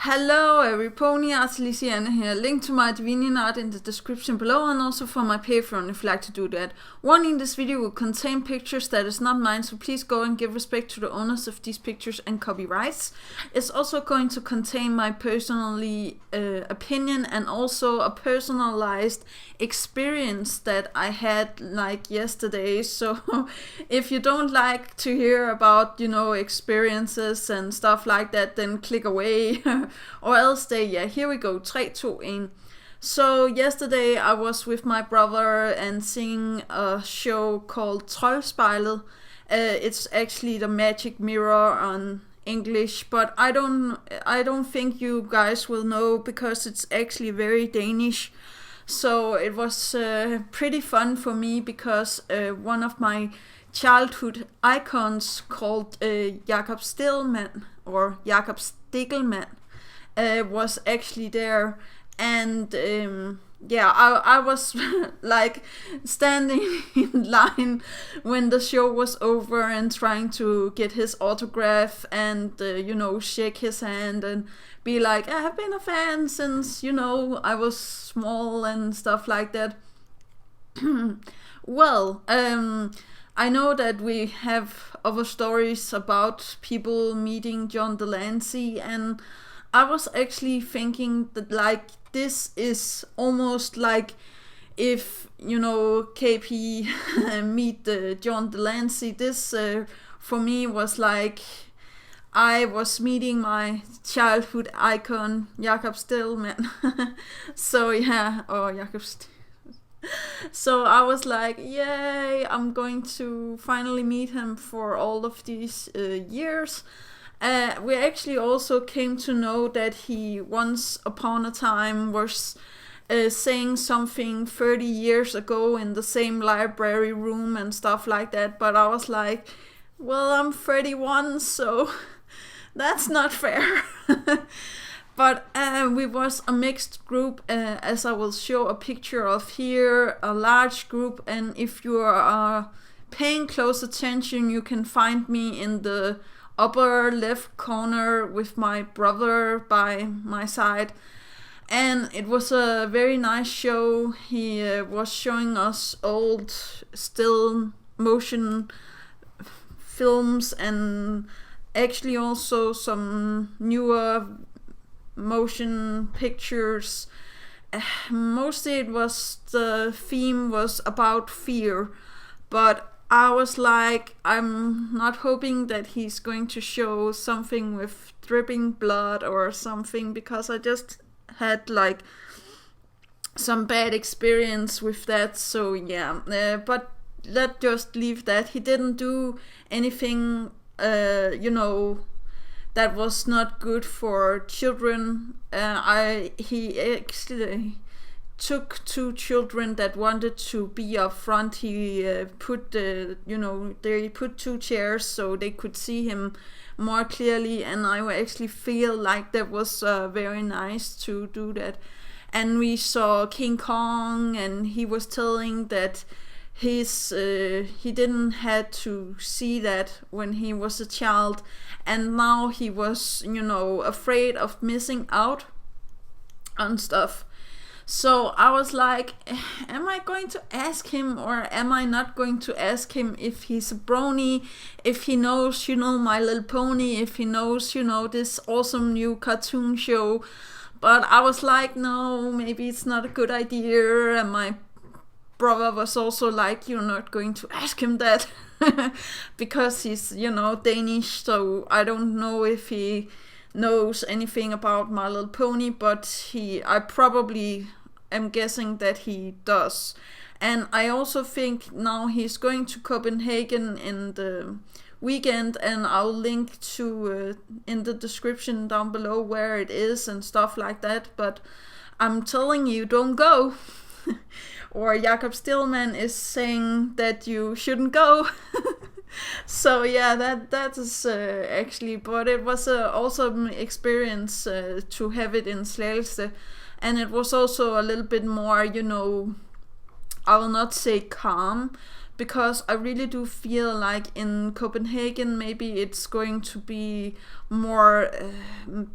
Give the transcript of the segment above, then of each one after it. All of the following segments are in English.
Hello everybody, Dyslexia here. Link to my DeviantArt in the description below and also for my Patreon if you'd like to do that. Warning, this video will contain pictures that is not mine, so please go and give respect to the owners of these pictures and copyrights. It's also going to contain my personally opinion and also a personalized experience that I had like yesterday. So if you don't like to hear about, experiences and stuff like that, then click away. Or else stay. Yeah, here we go. 3, 2, 1. So yesterday I was with my brother and seeing a show called Troldspejlet. It's actually the magic mirror on English, but I don't think you guys will know because it's actually very Danish. So it was pretty fun for me because one of my childhood icons called Jakob or Jakob Stegelmann was actually there, and I was like standing in line when the show was over and trying to get his autograph and shake his hand and be like, I have been a fan since I was small and stuff like that. Well, I know that we have other stories about people meeting John Delancey, and I was actually thinking that like this is almost like if KP meet John Delancey. This for me was like I was meeting my childhood icon Jakob Stegelmann. So yeah, or Jakob. So I was like, yay, I'm going to finally meet him for all of these years. We actually also came to know that he once upon a time was saying something 30 years ago in the same library room and stuff like that. But I was like, well, I'm 31, so that's not fair. But we was a mixed group, as I will show a picture of here, a large group. And if you are paying close attention, you can find me in the upper left corner with my brother by my side. And it was a very nice show. He was showing us old still motion films and actually also some newer motion pictures. Mostly it was, the theme was about fear, but I was like, I'm not hoping that he's going to show something with dripping blood or something, because I just had like some bad experience with that. So yeah, but let's just leave that. He didn't do anything that was not good for children. He actually took 2 children that wanted to be up front. He they put 2 chairs so they could see him more clearly, and I actually feel like that was very nice to do that. And we saw King Kong, and he was telling that he didn't had to see that when he was a child, and now he was afraid of missing out on stuff. So I was like, am I going to ask him or am I not going to ask him if he's a brony, if he knows My Little Pony, if he knows this awesome new cartoon show. But I was like, no, maybe it's not a good idea. And my brother was also like, you're not going to ask him that because he's Danish, so I don't know if he knows anything about My Little Pony, but I probably am guessing that he does. And I also think now he's going to Copenhagen in the weekend, and I'll link to in the description down below where it is and stuff like that. But I'm telling you, don't go. Or Jakob Stegelmann is saying that you shouldn't go. So yeah, that is actually, but it was an awesome experience to have it in Slagelse, and it was also a little bit more, I will not say calm, because I really do feel like in Copenhagen maybe it's going to be more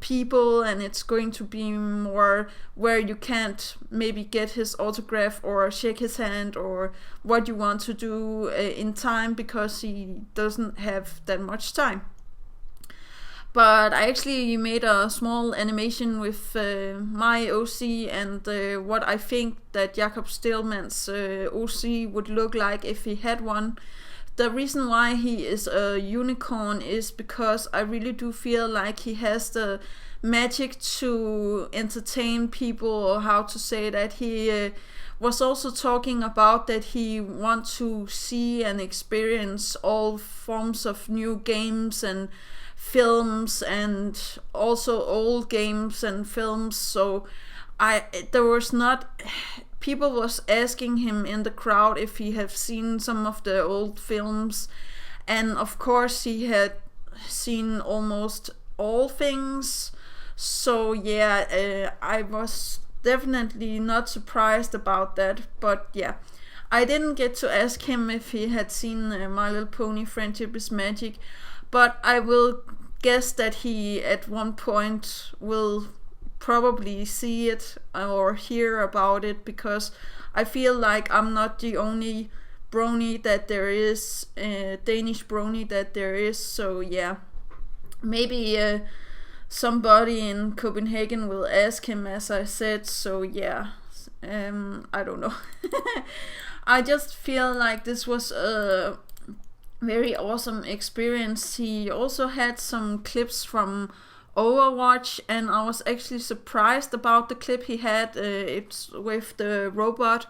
people, and it's going to be more where you can't maybe get his autograph or shake his hand or what you want to do in time, because he doesn't have that much time. But I actually made a small animation with my OC and what I think that Jakob Stegelmann's OC would look like if he had one. The reason why he is a unicorn is because I really do feel like he has the magic to entertain people, or how to say that. He was also talking about that he wants to see and experience all forms of new games and films, and also old games and films. So there was not, people was asking him in the crowd if he have seen some of the old films, and of course he had seen almost all things. So yeah, I was definitely not surprised about that. But yeah, I didn't get to ask him if he had seen My Little Pony Friendship is Magic, but I will guess that he at one point will probably see it or hear about it, because I feel like I'm not the only brony that there is, Danish brony that there is. So yeah, maybe somebody in Copenhagen will ask him, as I said. So yeah, I don't know. I just feel like this was a very awesome experience. He also had some clips from Overwatch, and I was actually surprised about the clip he had. It's with the robot,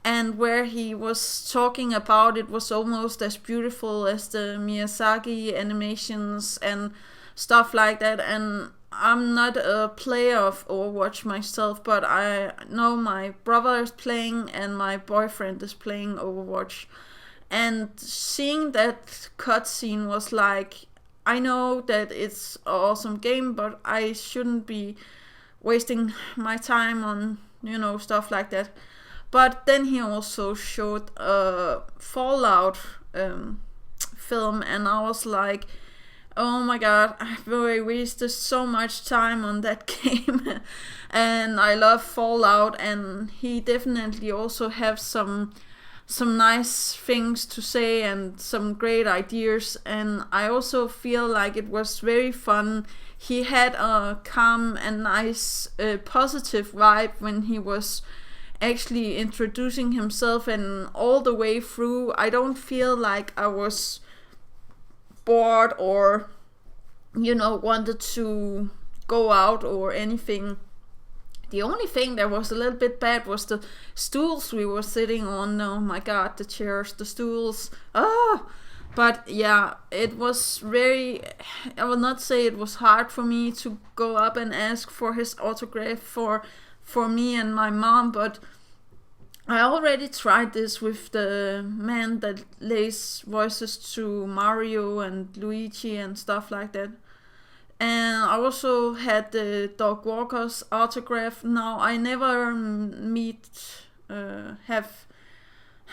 and where he was talking about it was almost as beautiful as the Miyazaki animations and stuff like that. And I'm not a player of Overwatch myself, but I know my brother is playing and my boyfriend is playing Overwatch. And seeing that cutscene was like, I know that it's an awesome game, but I shouldn't be wasting my time on, stuff like that. But then he also showed a Fallout film, and I was like, oh my god, I've really wasted so much time on that game. And I love Fallout, and he definitely also have some nice things to say and some great ideas. And I also feel like it was very fun. He had a calm and nice positive vibe when he was actually introducing himself, and all the way through I don't feel like I was bored or wanted to go out or anything. The only thing that was a little bit bad was the stools we were sitting on. Oh my god, the chairs, the stools. But yeah, it was very, I will not say it was hard for me to go up and ask for his autograph for me and my mom, but I already tried this with the man that lays voices to Mario and Luigi and stuff like that. And I also had the dog walker's autograph. Now I never have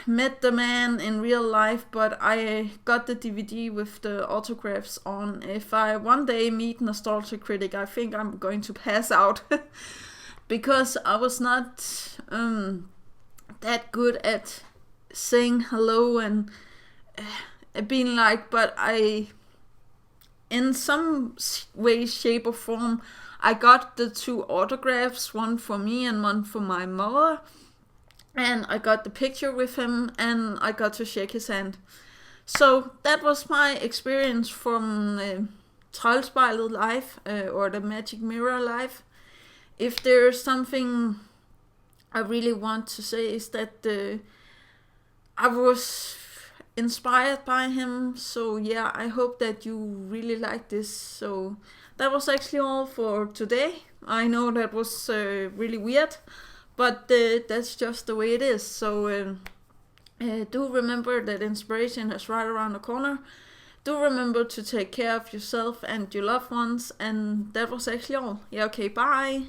met the man in real life, but I got the DVD with the autographs on. If I one day meet Nostalgia Critic, I think I'm going to pass out because I was not that good at saying hello and being like, but in some way, shape or form, I got the two autographs, one for me and one for my mother. And I got the picture with him, and I got to shake his hand. So that was my experience from Troldspejlet Live, or the Magic Mirror Live. If there's something I really want to say is that I was inspired by him. So yeah, I hope that you really like this. So that was actually all for today. I know that was really weird, but that's just the way it is. So do remember that inspiration is right around the corner. Do remember to take care of yourself and your loved ones. And that was actually all. Yeah, okay, bye.